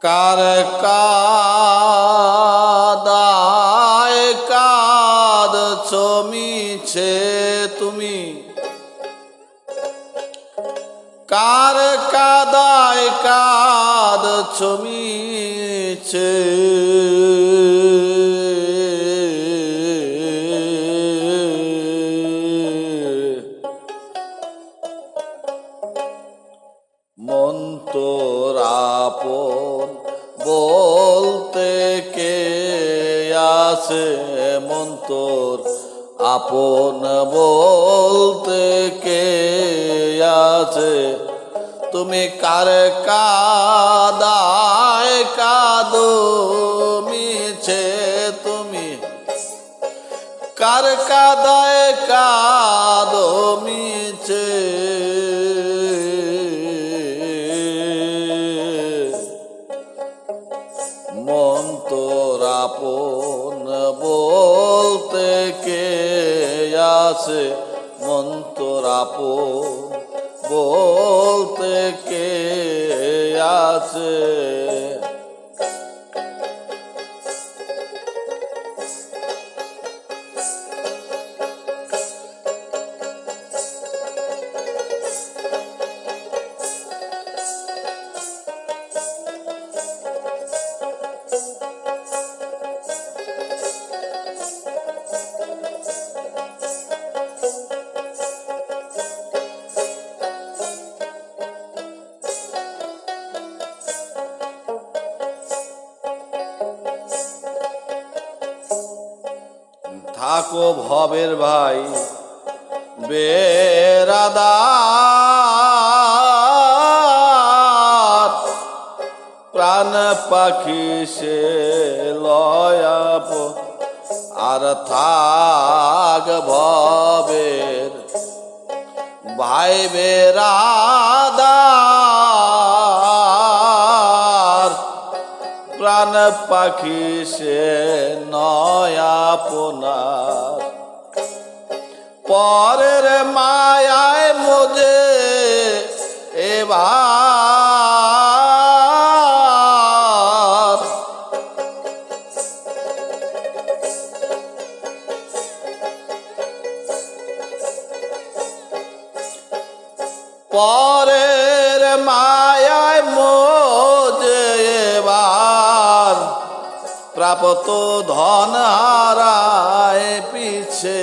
কার কাদায় কাঁদছো মিছে তুমি, কার কাদায় কাঁদছো মিছে, মন তোর আপন বলতে কে আছে, মন তোর আপন বলতে কে আছে, তুমি কার কাদায় কাঁদো মিছে তুমি, কার কাদায় কাঁদো মিছে, মন তোর আপন বলতে কে আছে, মন তোর আপন বলতে কে আছে। থাকো ভবের ভাই বেরাদার, প্রাণ পাখি সে লয়াপ, আর থাক ভবের ভাই বেরাদার, প্রাণ পাখি সে নয় আপনার, পরের মায়ায় মোজে এবার, পরের মায়ায় মোজে এবার, প্রাপ্ত ধন হারায় পিছে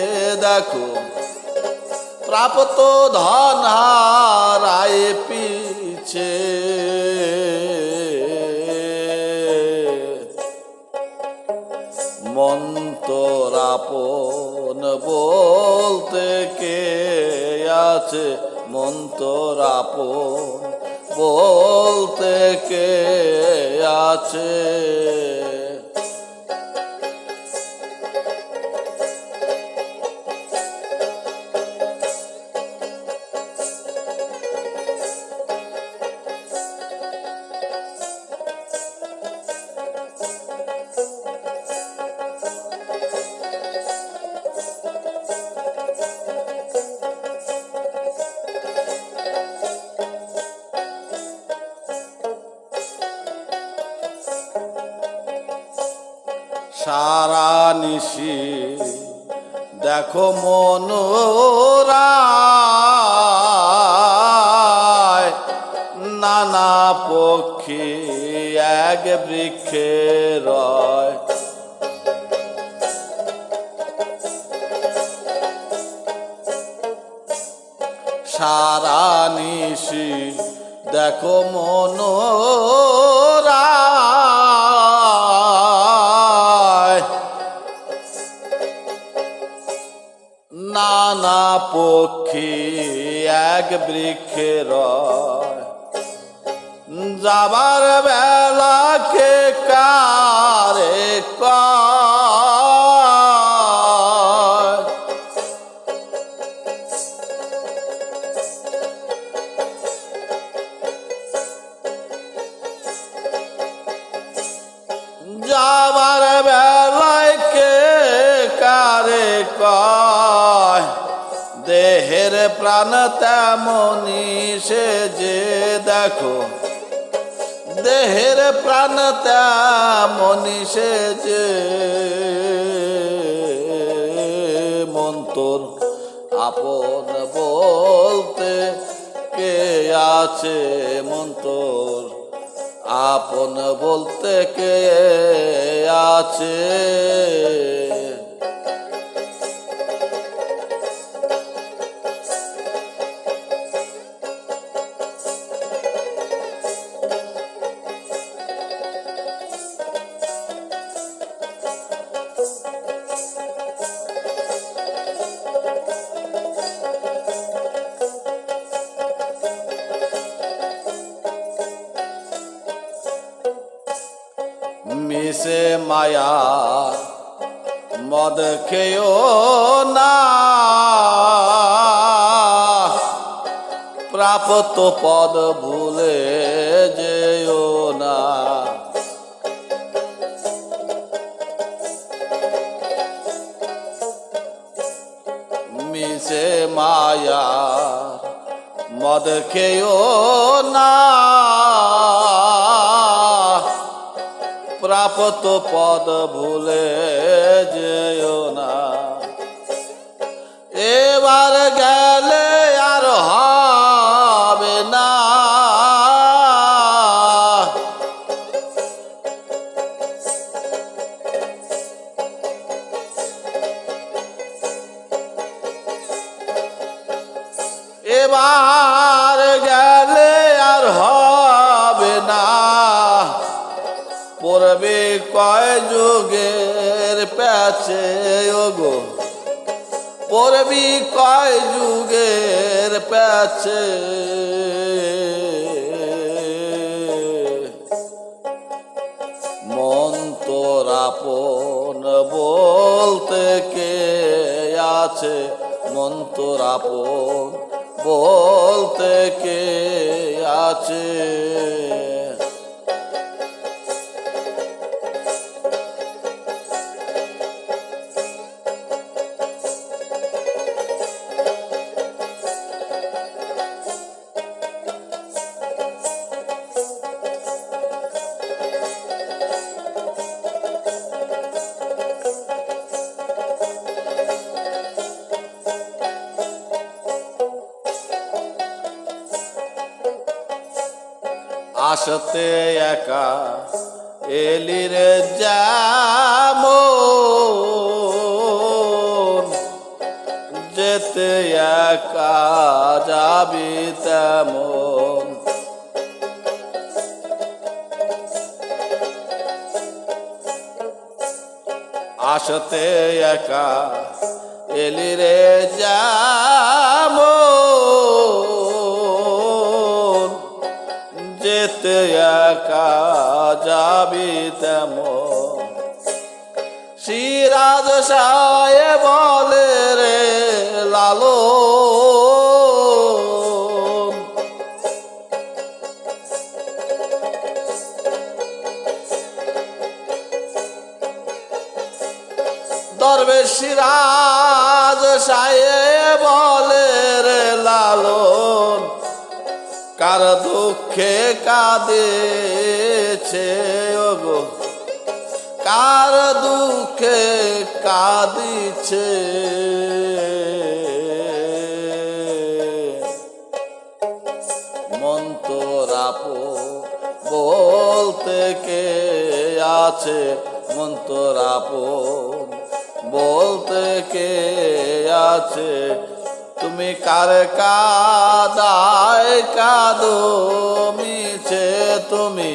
দেখো, প্রাপ্ত ধন হারায় পিছে, মন তোর আপন বলতে কে আছে, মন তোর আপন বলতে কে আছে। সারা নিশি দেখো মনোরায়, নানা পক্ষী এক বৃক্ষে রয়, সারা নিশি দেখো মনোরায়, নানা পক্ষী এক বৃক্ষে রয়, যাবার বেলাকে কারে কয়, যাবার বেলায় কে কারে কয়, দেহের প্রাণ তেমনি সে যে দেখো, দেহের প্রাণ তেমনি সে যে মন তোর আপন বলতে কে আছে, মন তোর আপন বলতে কে আছে। মিশে মায়া মদ খেও না, প্রাপ্ত পদ ভুলে যেও না। মিশে মায়া মদ খেও না, প্রাপ্ত পদ ভুলে যেও না। এবার গেলে আর হবে না, এবার গেলে আর হবে না। পড়বে কয় যুগের প্যাচে ওগো, পড়বি কয় যুগের প্যাচে। মন তোর আপন বলতে কে আছে, মন তোর আপন বলতে কে আছে। আসতে একা এলি রে যেমন, যেতে একা যাবি তেমন। আসতে একা এলি রে যেমন, যেতে একা যাবি তেমন। সিরাজ সায় বলে রে লালন, দরবেশ সিরাজ সায় বলে রে লালন, কার দুঃখে কাঁদেছে ওগো, কার দুঃখে কাঁদিছে। মন তোর আপন বলতে কে আছে, মন তোর আপন বলতে কে আছে। তুমি কার কাদায় কাঁদো মিছে, তুমি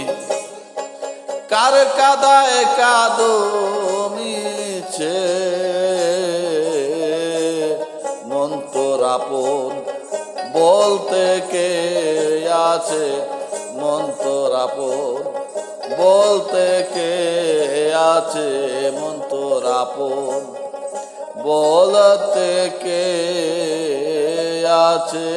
কার কাদায় কাঁদো মিছে। মন তোর আপন বলতে কে আছে, মন তোর আপন বলতে কে আছে, মন তোর আপন বলতে কে আছে।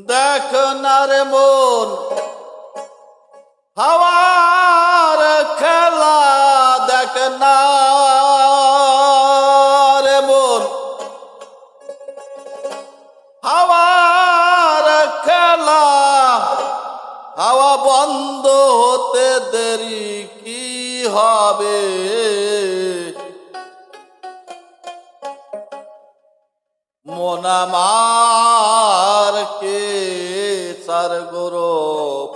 দেখ না রে মন হাওয়ার খেলা, দেখ না রে মন হাওয়ার খেলা। হাওয়া বন্ধ হতে দেরি কি হবে? মন আমার কে সার গৌরব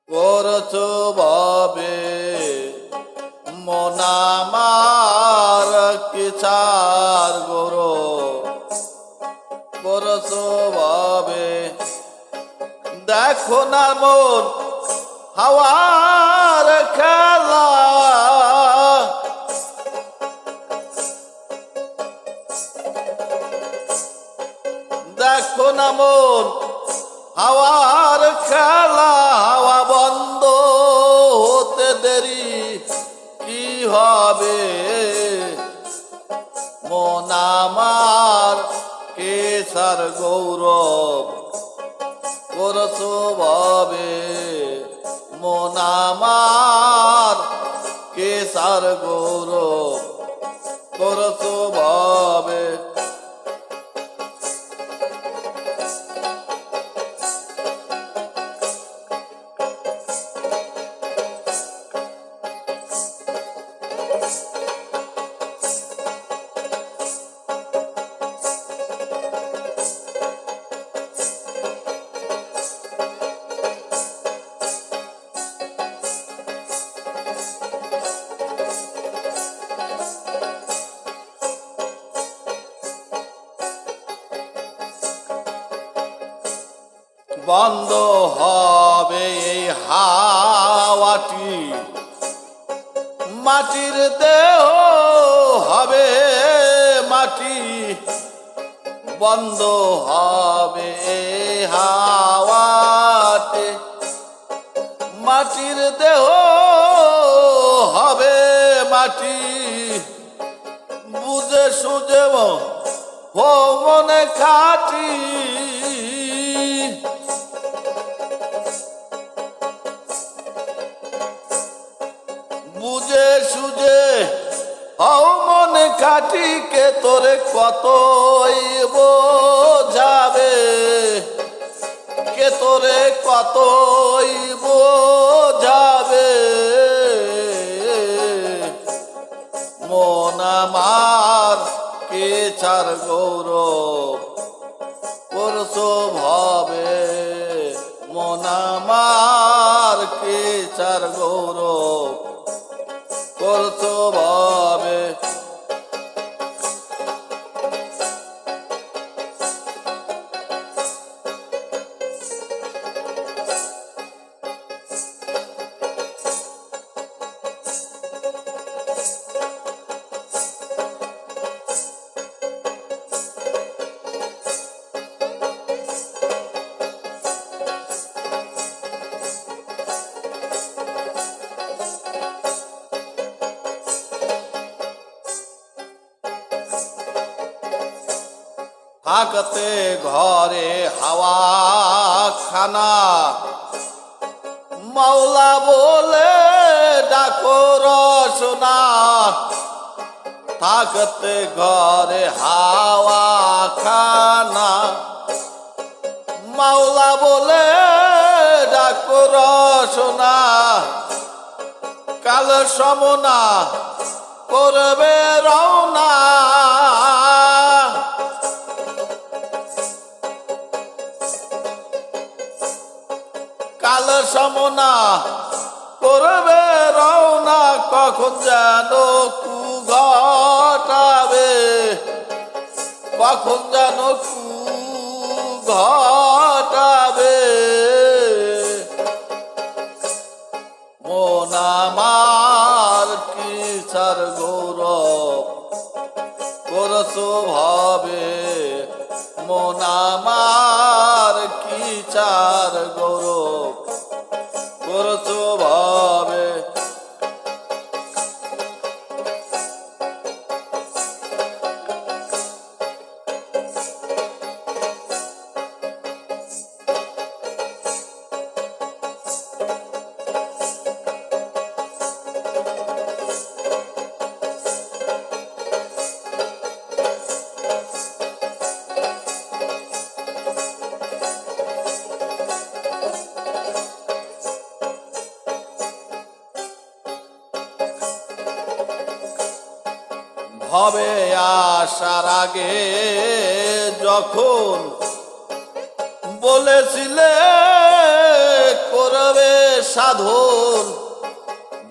করছো ভাবে, মন আমার কে সার গৌরব করছো ভাবে। দেখো না মন হাওয়ার খেলা, দেখো না মন হাওয়ার খেলা। হাওয়া বন্ধ হতে দেরি কি হবে? মন আমার কেসার গৌরব করছো ভাবে, মন আমার কেসার গৌরব করছো ভাবে। বন্ধ হবে এই হাওয়াটি, মাটির দেহ হবে মাটি। বন্ধ হবে এই হাওয়াটি, মাটির দেহ হবে মাটি। বুঝে সুঝে হো মনে খাটি, বুঝে সুঝে হও মনে খাটি। কে তোরে কতই বোঝাবে, কে তোরে কতই বোঝাবে। মন আমার কে ছাড় গৌরব করছো ভাবে, মন আমার কে ছাড় গৌরব করছো ভাবে। থাকতে ঘরে হাওয়া খানা, মাওলা বলে ডাকো রসনা। থাকতে ঘরে হাওয়া খানা, মাওলা বলে ডাকো রসনা। কাল সমনা করবে রওনা, কাল সমনা করবে রওনা। কখন যেন কু ঘটাবে, কখন যেন কু ঘটাবে। মন আমার কি ছাড় গৌরব করছো ভাবে, মন আমার কি ছাড় গৌরব করছো ভাবে। ভবে আসার আগে যখন বলেছিলে করবে সাধন,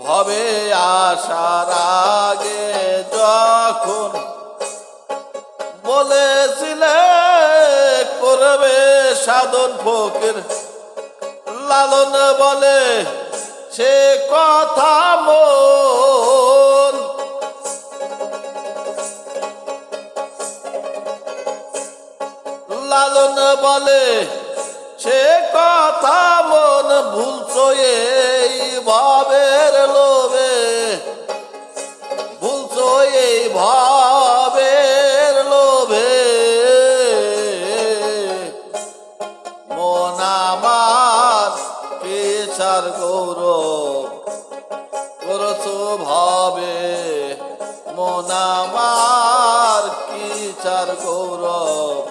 ভবে আসার আগে যখন বলেছিলে করবে সাধন, ফকির লালন বলে সে কথা মন, লালন বলে সে কথা মন, ভুলছো এই ভাবের লোভে, ভুলছো এই ভাবের লোভে, মন আমার পেছার গৌরব করছো ভাবে, মন আমার কি চার গৌরব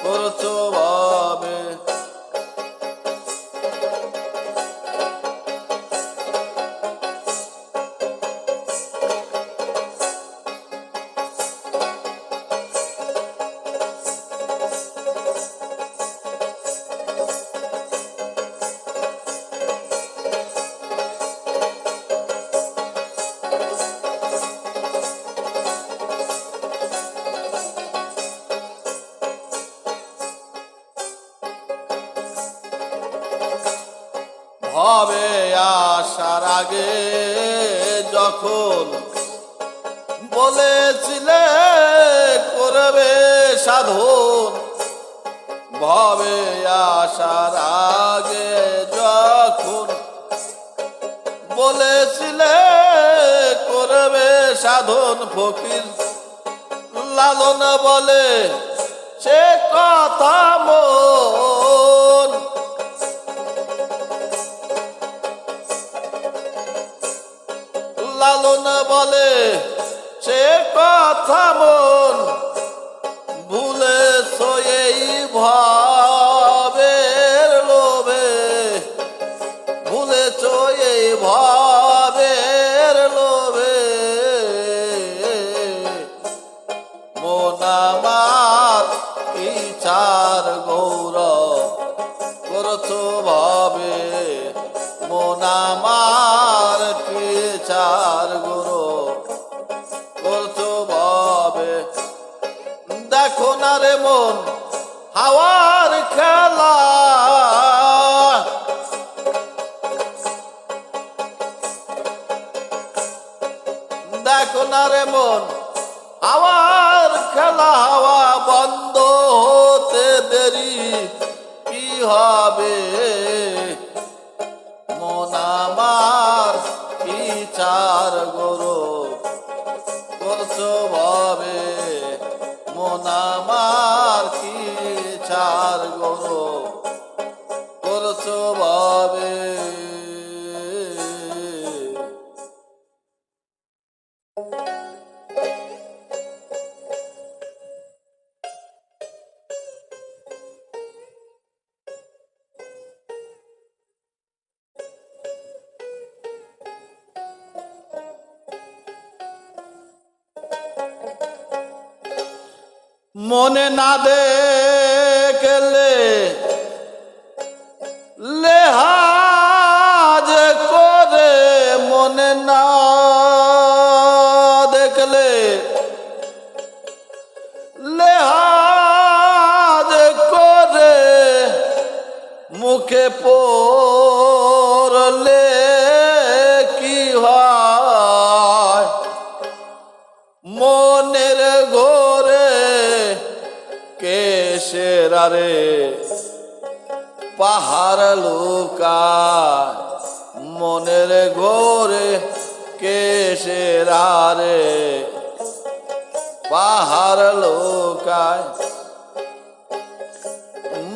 করছো ভাবে। ভবে আসার আগে যখন বলেছিলে করবে সাধন, ভবে আসার আগে যখন বলেছিলে করবে সাধন, ফকির লালন বলে সে কথা মন, লালন বলে সে কথা মন, ভুলেছো এই ভাবের লোভে, ভুলেছো এই ভাবের লোভে, মন আমার কি চার গৌরব করছো ভাবে, মন আমার কি চার গৌরব করছো ভাবে। দেখো না রে মন হাওয়ার খেলা, দেখো না রে মন হাওয়ার খেলা, হাওয়া বন্ধ হতে দেরি কি হবে, মন আমার কি চার গৌরব করছো ভাবে, মন আমার কি চার গৌরব করছো ভাবে। মনে না দেখলে লেহাজ করে, মনে না দেখলে লেহাজ করে, মুখে পড়লে কি হয়, মনের ঘরে কেশের রে পাহাড় লুকায়, মনের ঘরে কেশের রে পাহাড় লুকায়,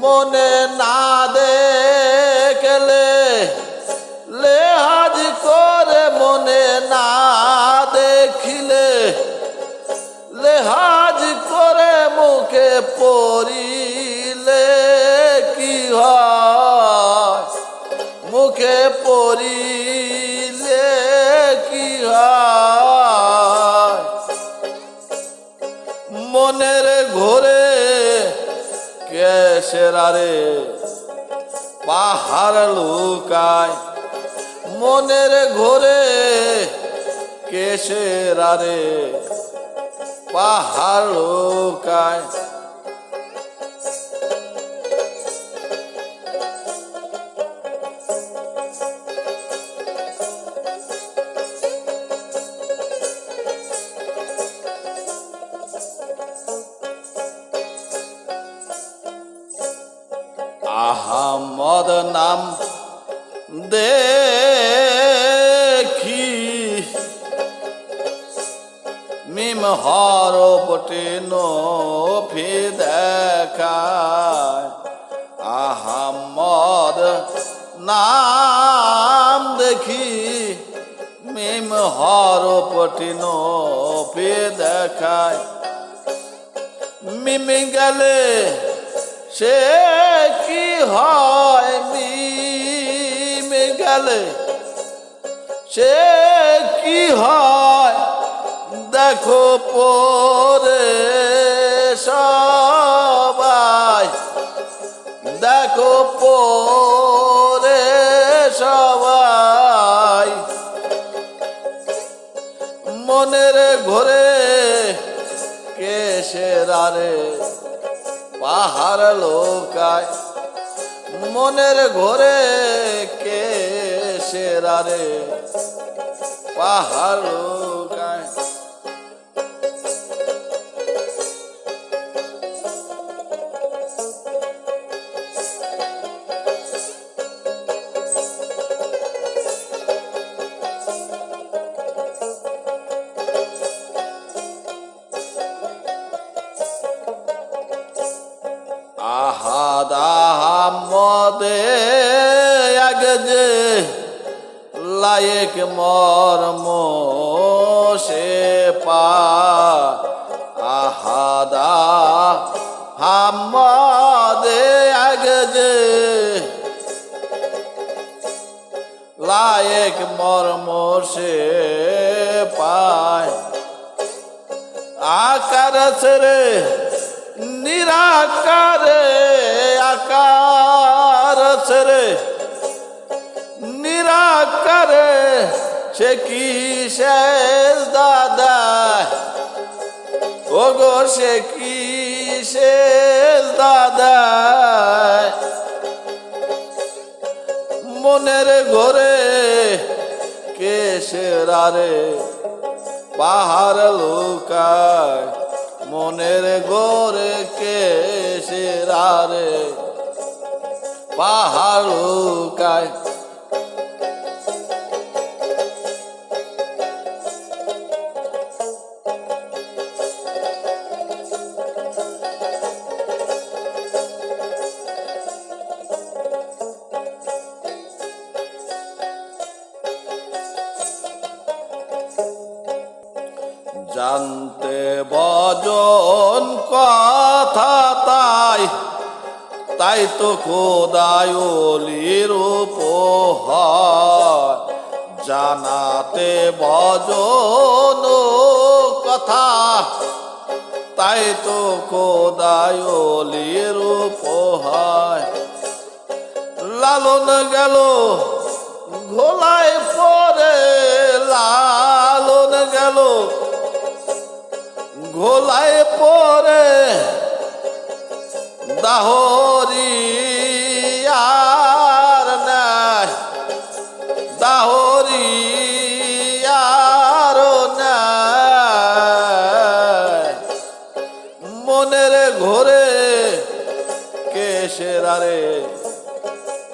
মনে না দেখলে লেহাজ করে, মনে না দেখিলে লেহাজ করে, মুখে পড়িলে কি হয়, মুখে পড়িলে কি হয়, সেরারে পাহাড় লুকায় মনের ঘরে কেশেরারে পাহাড় লুকায় আহমদ নাম দেখি মিম হরপটে নফি দেখায় আহমদ নাম দেখি মিম হরপটে নফি দেখায় মিম গেলে সে কি হয় মিম গেলে সে কি হয় দেখো পরে সবাই দেখো পরে সবাই মনের ঘরে কেশেরারে পাহাড় লুকায় মনের ঘরে কেশেরারে পাহাড় লুকায় আহাদ আহমদে আগে যে লায়েক মর্ম সে পা আহাদ আহমদে আগে যে লায়েক মর্ম সে পায় আকার ছেড়ে নিরাকারে আকার ছেড়ে নিরাকারে সে কি শেষ দাদা ও গো সে কি শেষ দাদা মনের ঘরে কেশেরারে পাহাড় লুকায় মনের ঘরে কেশেরারে পাহাড় লুকায় জানতে বজন কথা তাই তাই তো খোদায় ওলির উপহার জানাতে ভজন কথা তাই তো খোদায় ওলির উপহার লালন গেল ঘোলায় পরে লালন গেল ঘোলায় পরে দাহরি আর নাই দাহরি আর নাই মনের ঘরে কেশেরারে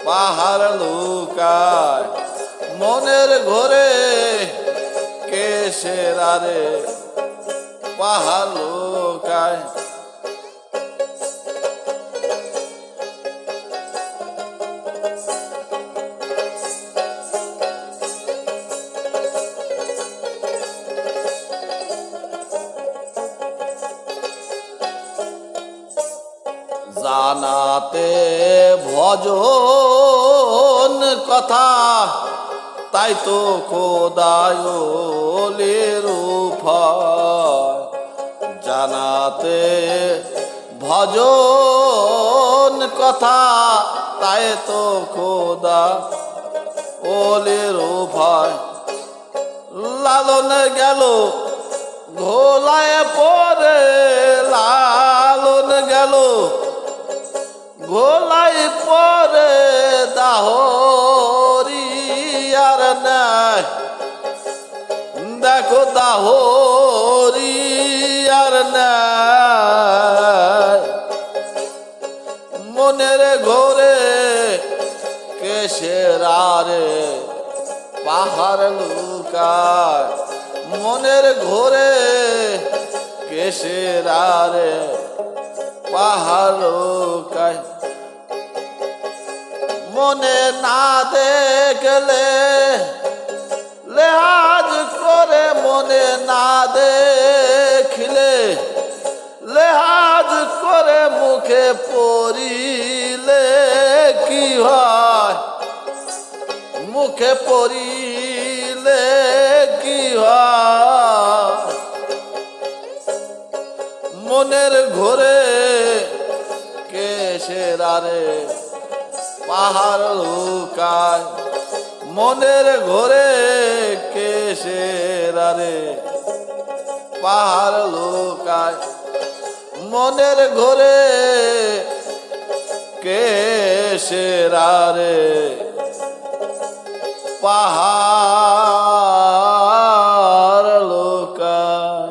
পাহাড় লুকায় মনের ঘরে কেশেরারে পাহাড় লুকায় জানাতে ভজন কথা তাই তো খোদায় ওলির উপহার জানাতে ভজন কথা তাই তো খোদা ওলের ভয় লালন গেল ঘোলায় পরে লালন গেল ঘোলায় পরে দাহরি আর নাই দেখো দাহরি আর নাই মনের ঘোরে কেশের আরে পাহাড় লুকায় মনের ঘোরে কেশের আরে পাহাড় লুকায় মনে না দেখলে লেহাজ করে মনে না দেখিলে লেহাজ করে মুখে পড়িলে কি হয় মুখে পড়িলে কি হয় মনের ঘোরে কেশের আরে পাহাড় লুকায় মনের ঘোরে কেশের আরে পাহাড় লুকায় মনের ঘোরে কেশের আরে পাহাড় লুকায়।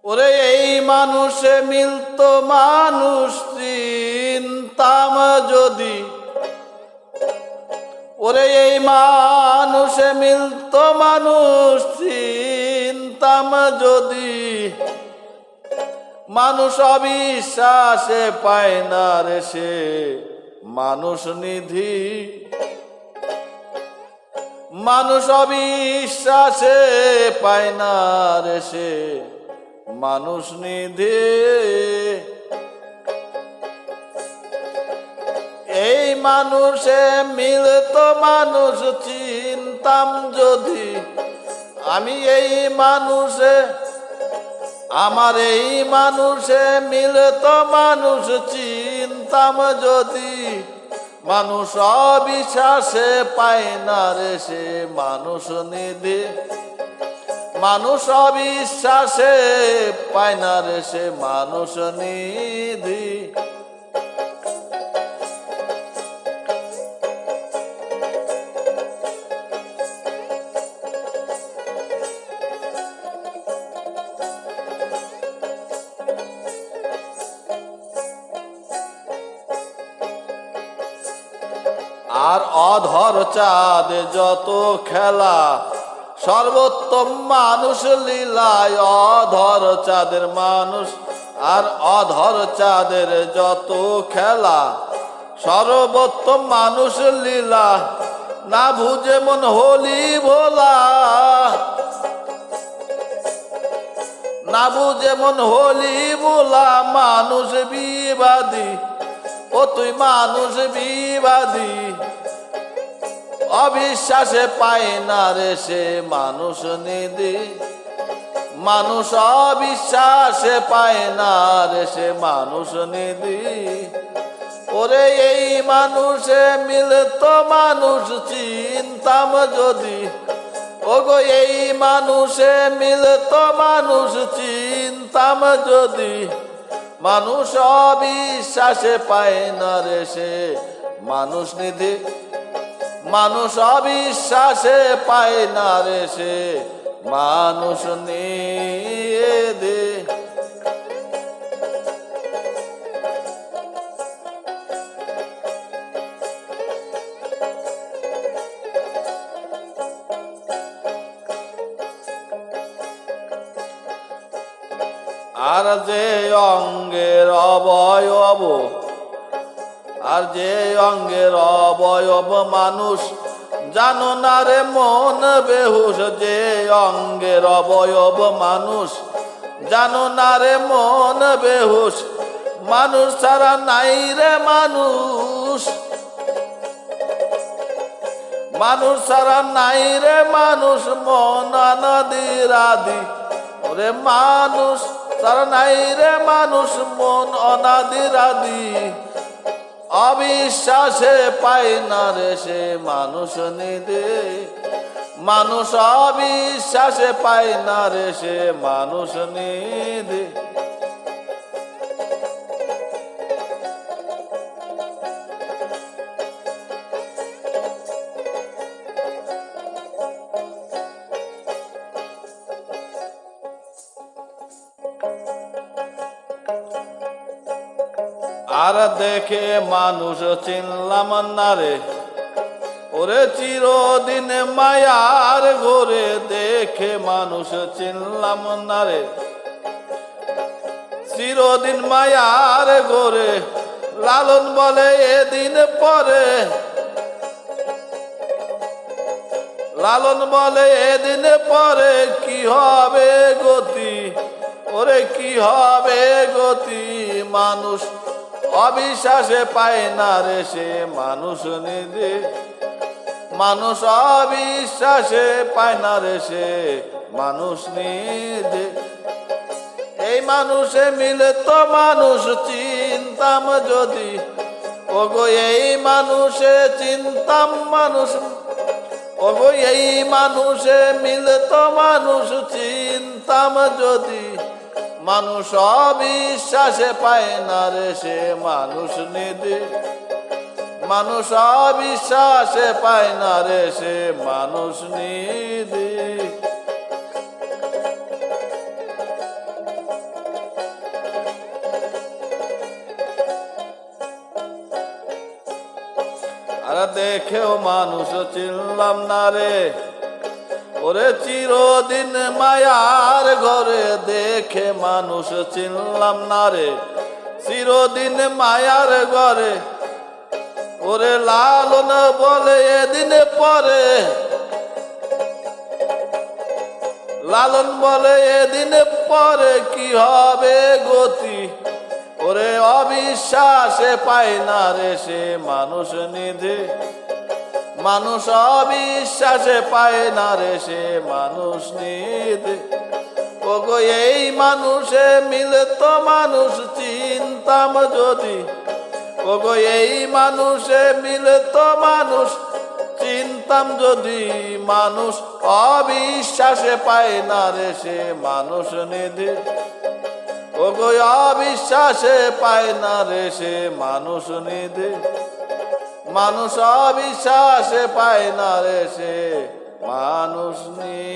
ওরে এই মানুষে মিলতো মানুষ চিনতাম যদি ওরে এই মানুষে মিলতো মানুষ চিনতাম যদি মানুষ অবিশ্বাসে পায় না রে সে মানুষ নিধি মানুষ অবিশ্বাসে পায় না রে সে মানুষ নিধি এই মানুষে মিলতো মানুষ চিনতাম যদি আমি এই মানুষে আমার এই মানুষে মিলতো মানুষ চিনতাম যদি মানুষ অবিশ্বাসে পায় না রে সে মানুষ নিধি মানুষ অবিশ্বাসে পায় না রে সে মানুষ নিধি আর অধর চাঁদ যত খেলা সর্বোত্তম মানুষ লীলায় অধর চাঁদের মানুষ আর অধর চাঁদের যত খেলা সর্বোত্তম মানুষ লীলা না বুঝে মন হলি ভোলা না বুঝে মন হলি ভোলা মানুষ বিবাদী ও তুই মানুষ বিবাদী অবিশ্বাসে পায় না রে সে মানুষ নিধি মানুষ অবিশ্বাসে পায় না রে সে মানুষ নিধি ওরে এই মানুষে মিলতো মানুষ চিনতাম যদি ওগো এই মানুষে মিলতো মানুষ চিনতাম যদি মানুষ অবিশ্বাসে পায় না রে সে মানুষ নিধি মানুষ অবিশ্বাসে পায় না রে সে মানুষ নিধি আর যে অঙ্গের অবয়ব আর যে অঙ্গের অবয়ব মানুষ জানো না রে মন বেহুশ যে অঙ্গের অবয়ব মানুষ, জানো না রে মন বেহুশ মানুষ ছাড়া নাই রে মানুষ, মানুষ ছাড়া নাই রে মানুষ মন অনাদির আদি, ওরে মানুষ ছাড়া নাই রে মানুষ মন অনাদির আদি, অবিশ্বাসে পায় না রে সে মানুষ নিদে, মানুষ অবিশ্বাসে পায় না রে সে মানুষ নিদে। আর দেখে মানুষ চিনলাম না রে, ওরে চিরদিন মায়ার ঘরে দেখে মানুষ চিনলাম না রে, চিরদিন মায়ার ঘরে লালন বলে এদিন পরে, লালন বলে এদিন পরে কি হবে গতি, ওরে কি হবে গতি, মানুষ অবিশ্বাসে পায় না রে সে মানুষ নিদে, মানুষ অবিশ্বাসে পায় না রে সে মানুষ নিদে। এই মানুষে মিলে তো মানুষ চিনতাম যদি, ওগো এই মানুষে চিনতাম মানুষ, ওগো এই মানুষে মিলে তো মানুষ চিনতাম যদি, মানুষ অবিশ্বাসে পায় না রে সে মানুষ নিদে, মানুষ অবিশ্বাসে পায় না রে সে মানুষ নিদে। আর দেখেও মানুষ চিনলাম না রে, ওরে চিরদিন মায়ার ঘরে দেখে মানুষ চিনলাম না রে, চিরদিন মায়ার ঘরে ওরে লালন বলে এদিন পরে, লালন বলে এদিন পরে কি হবে গতি, ওরে অবিশ্বাসে পায় না রে সে মানুষ নিধে, মানুষ অবিশ্বাসে পায় না রে সে মানুষ নিধে। ওগো এই মানুষে মিলে তো মানুষ চিনতাম যদি, ওগো এই মানুষে মিলে তো মানুষ চিনতাম যদি, মানুষ অবিশ্বাসে পায় না রে সে মানুষ নিধে, ওগো অবিশ্বাসে পায় না রে সে মানুষ নিধে, মানুষ অবিশ্বাসে পায় না রে সে মানুষ নিধে।